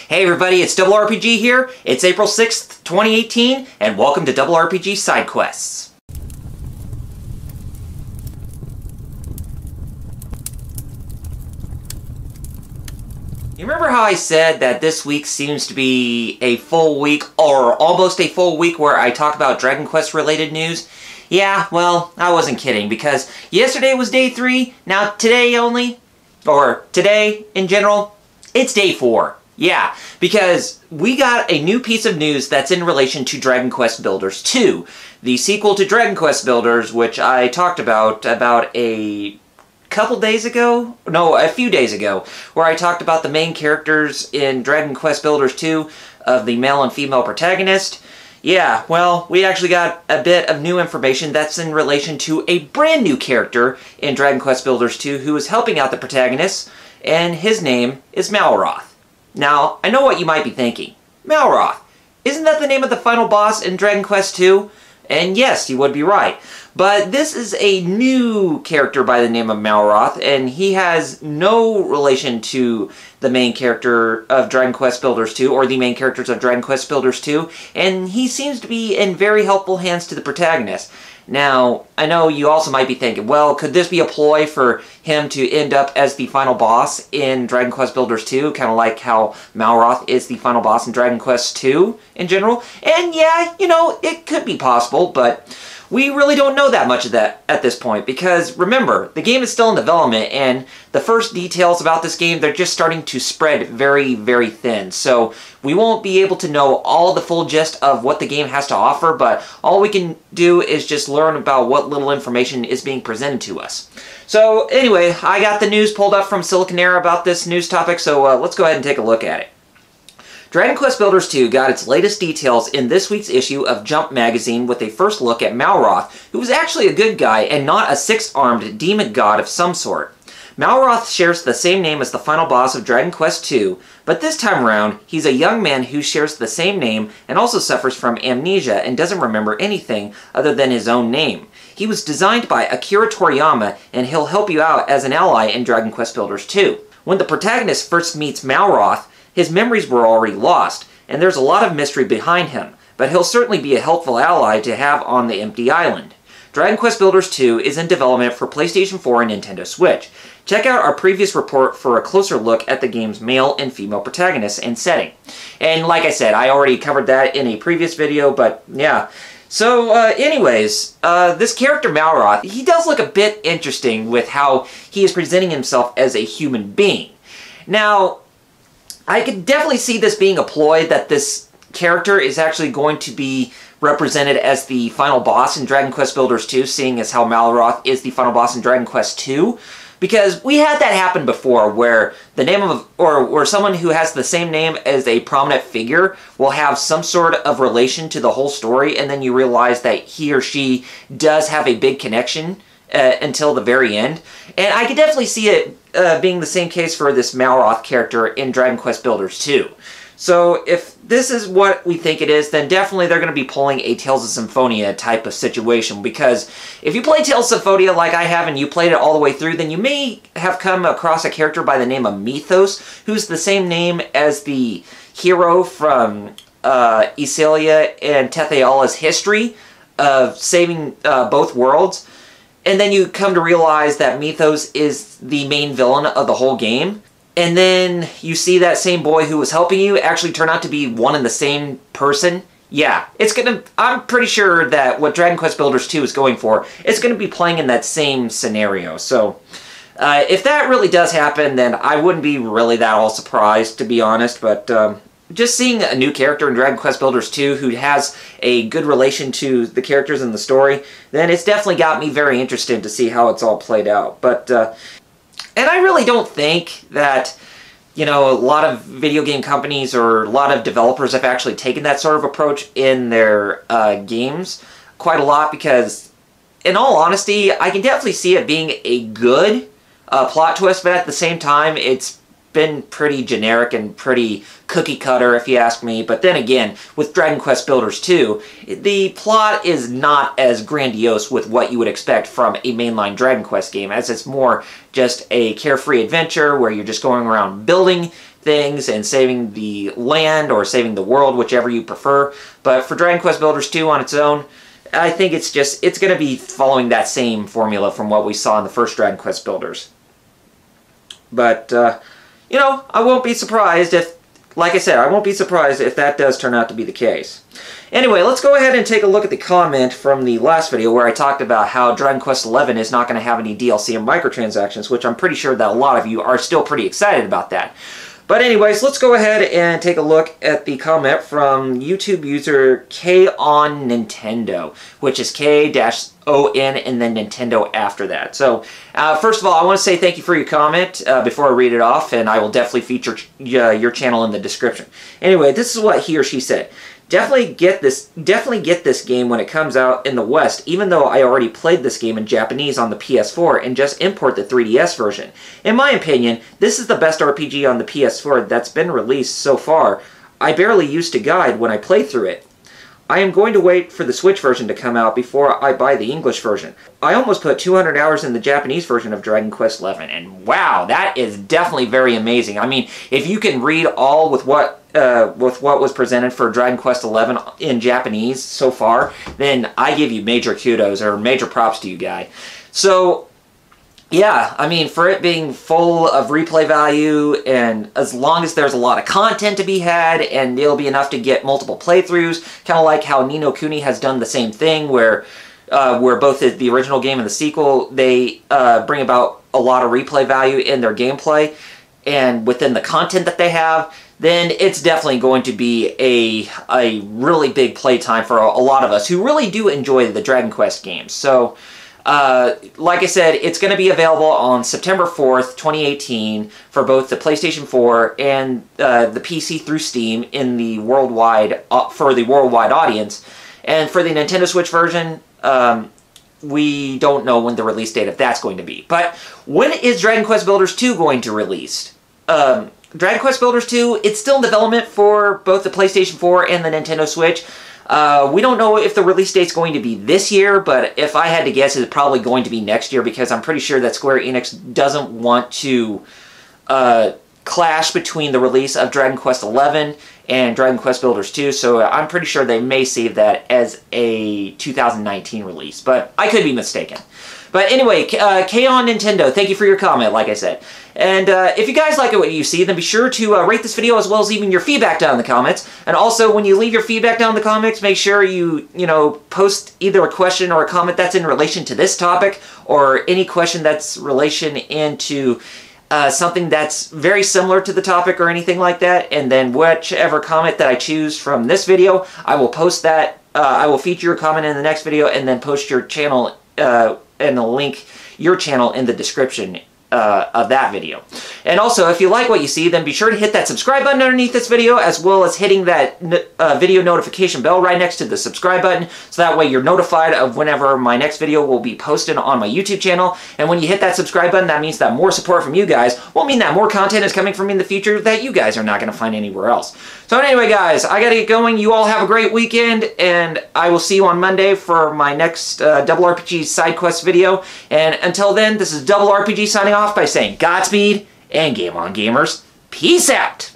Hey everybody, it's RRPG here. It's April 6th, 2018, and welcome to RRPG Side-Quests. You remember how I said that this week seems to be a full week, or almost a full week, where I talk about Dragon Quest related news? Yeah, well, I wasn't kidding, because yesterday was day 3, now today only, or today in general, it's day 4. Yeah, because we got a new piece of news that's in relation to Dragon Quest Builders 2, the sequel to Dragon Quest Builders, which I talked about a couple days ago? No, a few days ago, where I talked about the main characters in Dragon Quest Builders 2 of the male and female protagonist. Yeah, well, we actually got a bit of new information that's in relation to a brand new character in Dragon Quest Builders 2 who is helping out the protagonists, and his name is Malroth. Now, I know what you might be thinking. Malroth, isn't that the name of the final boss in Dragon Quest II? And yes, you would be right. But this is a new character by the name of Malroth, and he has no relation to the main character of Dragon Quest Builders 2, or the main characters of Dragon Quest Builders 2, and he seems to be in very helpful hands to the protagonist. Now, I know you also might be thinking, well, could this be a ploy for him to end up as the final boss in Dragon Quest Builders 2, kind of like how Malroth is the final boss in Dragon Quest 2 in general? And yeah, you know, it could be possible, but we really don't know that much of that at this point, because remember, the game is still in development, and the first details about this game, they're just starting to spread very, very thin. So we won't be able to know all the full gist of what the game has to offer, but all we can do is just learn about what little information is being presented to us. So anyway, I got the news pulled up from Siliconera about this news topic, so let's go ahead and take a look at it. Dragon Quest Builders 2 got its latest details in this week's issue of Jump magazine with a first look at Malroth, who was actually a good guy and not a six-armed demon god of some sort. Malroth shares the same name as the final boss of Dragon Quest 2, but this time around, he's a young man who shares the same name and also suffers from amnesia and doesn't remember anything other than his own name. He was designed by Akira Toriyama, and he'll help you out as an ally in Dragon Quest Builders 2. When the protagonist first meets Malroth, his memories were already lost, and there's a lot of mystery behind him, but he'll certainly be a helpful ally to have on the empty island. Dragon Quest Builders 2 is in development for PlayStation 4 and Nintendo Switch. Check out our previous report for a closer look at the game's male and female protagonists and setting. And like I said, I already covered that in a previous video, but yeah. So anyways, this character Malroth, he does look a bit interesting with how he is presenting himself as a human being. Now, I could definitely see this being a ploy, that this character is actually going to be represented as the final boss in Dragon Quest Builders 2, seeing as how Malroth is the final boss in Dragon Quest 2. Because we had that happen before, where the name of, or someone who has the same name as a prominent figure will have some sort of relation to the whole story, and then you realize that he or she does have a big connection until the very end. And I could definitely see it being the same case for this Malroth character in Dragon Quest Builders 2. So if this is what we think it is, then definitely they're going to be pulling a Tales of Symphonia type of situation, because if you play Tales of Symphonia like I have and you played it all the way through, then you may have come across a character by the name of Mythos, who's the same name as the hero from Icilia and Tetheala's history of saving both worlds. And then you come to realize that Mythos is the main villain of the whole game. And then you see that same boy who was helping you actually turn out to be one and the same person. Yeah, I'm pretty sure that what Dragon Quest Builders 2 is going for, it's gonna be playing in that same scenario. So, if that really does happen, then I wouldn't be really that all surprised, to be honest, but just seeing a new character in Dragon Quest Builders 2 who has a good relation to the characters in the story, then it's definitely got me very interested to see how it's all played out. But, and I really don't think that, you know, a lot of video game companies or a lot of developers have actually taken that sort of approach in their games quite a lot, because, in all honesty, I can definitely see it being a good plot twist, but at the same time, it's been pretty generic and pretty cookie cutter, if you ask me. But then again, with Dragon Quest Builders 2, the plot is not as grandiose with what you would expect from a mainline Dragon Quest game, as it's more just a carefree adventure where you're just going around building things and saving the land or saving the world, whichever you prefer. But for Dragon Quest Builders 2 on its own, I think it's going to be following that same formula from what we saw in the first Dragon Quest Builders. But, you know, I won't be surprised if, like I said, I won't be surprised if that does turn out to be the case. Anyway, let's go ahead and take a look at the comment from the last video where I talked about how Dragon Quest XI is not going to have any DLC and microtransactions, which I'm pretty sure that a lot of you are still pretty excited about that. But anyways, let's go ahead and take a look at the comment from YouTube user KOnNintendo, which is K-ON and then Nintendo after that. So, first of all, I want to say thank you for your comment before I read it off, and I will definitely feature your channel in the description. Anyway, this is what he or she said. Definitely get this game when it comes out in the West, even though I already played this game in Japanese on the PS4, and just import the 3DS version. In my opinion, this is the best RPG on the PS4 that's been released so far. I barely used a guide when I played through it. I am going to wait for the Switch version to come out before I buy the English version. I almost put 200 hours in the Japanese version of Dragon Quest XI, and wow, that is definitely very amazing. I mean, if you can read all with what was presented for Dragon Quest XI in Japanese so far, then I give you major kudos or major props to you, guy. So, yeah, I mean, for it being full of replay value, and as long as there's a lot of content to be had, and it'll be enough to get multiple playthroughs, kind of like how Ni no Kuni has done the same thing, where both the original game and the sequel, they bring about a lot of replay value in their gameplay, and within the content that they have, then it's definitely going to be a really big playtime for a lot of us who really do enjoy the Dragon Quest games. So, like I said, it's going to be available on September 4th, 2018 for both the PlayStation 4 and the PC through Steam in the worldwide for the worldwide audience. And for the Nintendo Switch version, we don't know when the release date of that's going to be. But when is Dragon Quest Builders 2 going to release? Dragon Quest Builders 2, it's still in development for both the PlayStation 4 and the Nintendo Switch. We don't know if the release date's going to be this year, but if I had to guess, it's probably going to be next year, because I'm pretty sure that Square Enix doesn't want to clash between the release of Dragon Quest XI and Dragon Quest Builders 2, so I'm pretty sure they may save that as a 2019 release, but I could be mistaken. But anyway, KOnNintendo, thank you for your comment, like I said. And if you guys like what you see, then be sure to rate this video as well as leaving your feedback down in the comments. And also, when you leave your feedback down in the comments, make sure you post either a question or a comment that's in relation to this topic, or any question that's relation into something that's very similar to the topic or anything like that. And then whichever comment that I choose from this video, I will post that. I will feature your comment in the next video, and then post your channel and I'll link your channel in the description of that video. And also, if you like what you see, then be sure to hit that subscribe button underneath this video, as well as hitting that video notification bell right next to the subscribe button, so that way you're notified of whenever my next video will be posted on my YouTube channel. And when you hit that subscribe button, that means that more support from you guys will mean that more content is coming from me in the future that you guys are not going to find anywhere else. So anyway, guys, I gotta get going. You all have a great weekend, and I will see you on Monday for my next RRPG Side-Quests video. And until then, this is RRPG signing off by saying Godspeed and game on, gamers. Peace out!